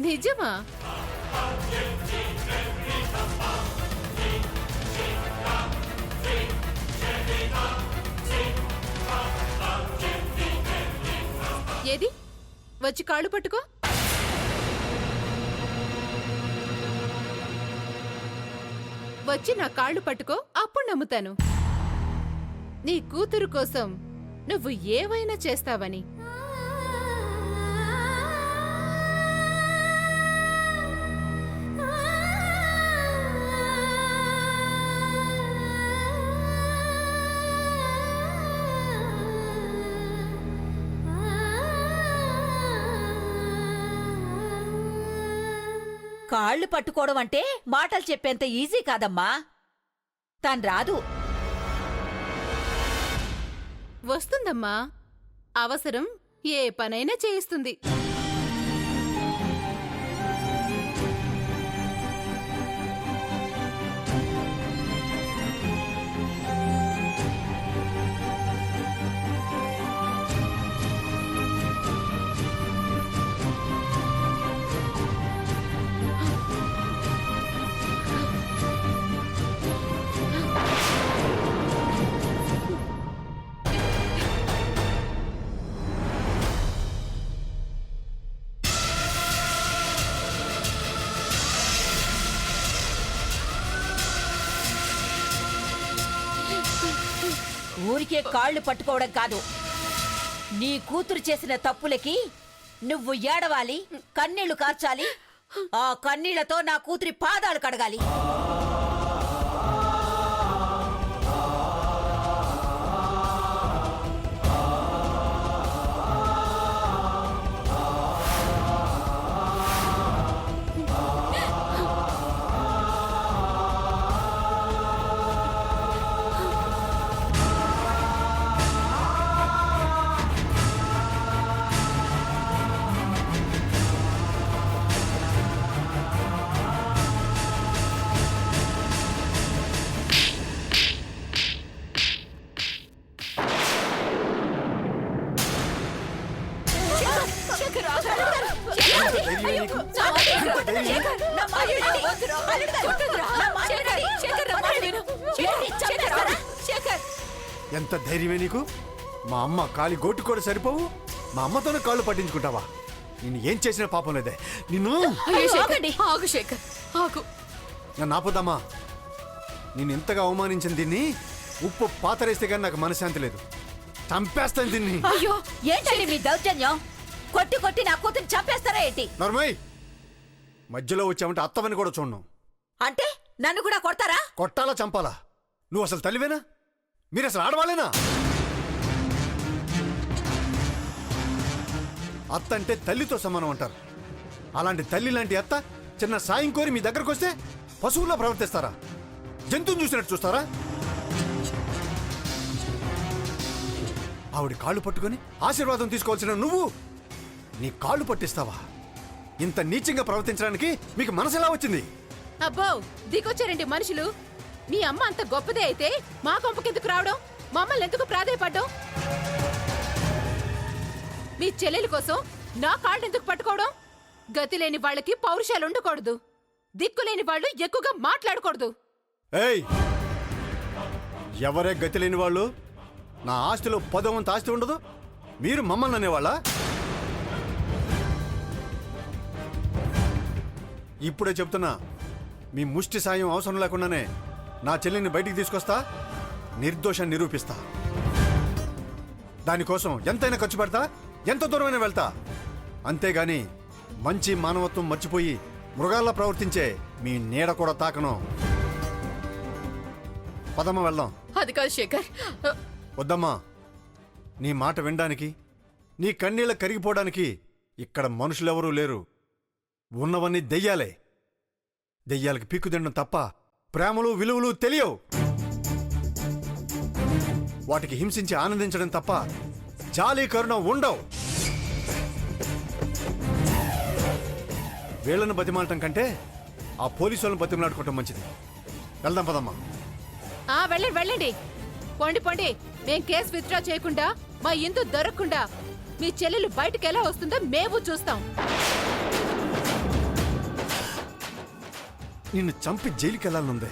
నిజమా? ఏది వచ్చి కాళ్ళు పట్టుకో. వచ్చి నా కాళ్ళు పట్టుకో, అప్పుడు నమ్ముతాను నీ కూతురు కోసం నువ్వు ఏవైనా చేస్తావని. కాళ్ళు పట్టుకోవడం అంటే మాటలు చెప్పేంత ఈజీ కాదమ్మా. తాను రాదు. వస్తుందమ్మా, అవసరం ఏ పనైనా చేయిస్తుంది. ఊరికే కాళ్ళు పట్టుకోవడం కాదు, నీ కూతురు చేసిన తప్పులకి నువ్వు ఏడవాలి, కన్నీళ్లు కార్చాలి. ఆ కన్నీళ్లతో నా కూతురి పాదాలు కడగాలి. ఎంత ధైర్యమే నీకు? మా అమ్మ కాలి గోటు కూడా సరిపోవు, మా అమ్మతోనే కాళ్ళు పట్టించుకుంటావా? నిన్ను ఏం చేసిన పాపం లేదే. నిన్ను నన్ను ఆపుదామా? నేను ఎంతగా అవమానించిన దీన్ని ఉప్పు పాతరేస్తే కానీ నాకు మనశ్శాంతి లేదు. చంపేస్తాను దీన్ని. అయ్యో, ఏంటండి మీ దౌర్జన్యం? కొట్టి కొట్టి నా కూతురు చంపేస్తారా ఏంటి? నర్మయ్, మధ్యలో వచ్చామంటే అత్తవని కూడా చూడను. అంటే నన్ను కూడా కొడతారా? కొట్టాలా చంపాలా? నువ్వు అసలు తల్లివేనా? మీరు అసలు ఆడవాళ్ళేనా? అత్త అంటే తల్లితో సమానం అంటారు. అలాంటి తల్లి లాంటి అత్త చిన్న సాయం కోరి మీ దగ్గరకు వస్తే పశువుల్లో ప్రవర్తిస్తారా? జంతువుని చూసినట్టు చూస్తారా? ఆవిడ కాళ్ళు పట్టుకొని ఆశీర్వాదం తీసుకోవాల్సిన నువ్వు నీ కాళ్ళు పట్టిస్తావా? ఇంత నీచంగా ప్రవర్తించడానికి మీకు మనసు ఎలా వచ్చింది? అబ్బో, దిగొచ్చారండి మనుషులు. మీ అమ్మ అంత గొప్పదే అయితే మా కొంపకెందుకు రావడం? మమ్మల్ని ఎందుకు ప్రాధాయపడ్డం? మీ చెల్లెల కోసం నా కాళ్ళు ఎందుకు పట్టుకోవడం? గతి లేని వాళ్ళకి పౌరుషాలు ఉండకూడదు, దిక్కులేని వాళ్ళు ఎక్కువగా మాట్లాడకూడదు. ఏయ్, ఎవరే గతి లేని వాళ్ళు? నా ఆస్తిలో 10వ వంతు ఆస్తి ఉండదు, మీరు మమ్మల్ని అనేవాళ్ళ? ఇప్పుడే చెప్తున్నా, మీ ముష్టి సాయం అవసరం లేకుండానే నా చెల్లిని బయటికి తీసుకొస్తా, నిర్దోషాన్ని నిరూపిస్తా. దానికోసం ఎంతైనా ఖర్చు పెడతా, ఎంత దూరమైనా వెళ్తా. అంతేగాని మంచి మానవత్వం మర్చిపోయి మృగాల్లా ప్రవర్తించే మీ నీడ కూడా తాకను. పదమ్మ వెళ్దాం. అది కాదు శేఖర్. వద్దమ్మా, నీ మాట వినడానికి, నీ కన్నీళ్ళ కరిగిపోవడానికి ఇక్కడ మనుషులెవరూ లేరు. ఉన్నవన్నీ దెయ్యాలే. దెయ్యాలకి పీక్కుతినడం తప్ప ప్రేమలు విలువలు తెలియవు. వాటికి హింసించి ఆనందించడం తప్ప జాలి కరుణ ఉండవు. వీళ్లను బతిమాలటం కంటే ఆ పోలీసు వాళ్ళని బతిమలాడుకోవటం మంచిది. వెళ్దాం పదమ్మా. వెళ్ళండి వెళ్ళండి, పోండి పోండి. మేం కేసు విత్డ్రా చేయకుండా, మా ఇందు దొరకకుండా మీ చెల్లెలు బయటకు ఎలా వస్తుందో మేము చూస్తాం. నిన్ను చంపి జైలుకి వెళ్ళాలనుందే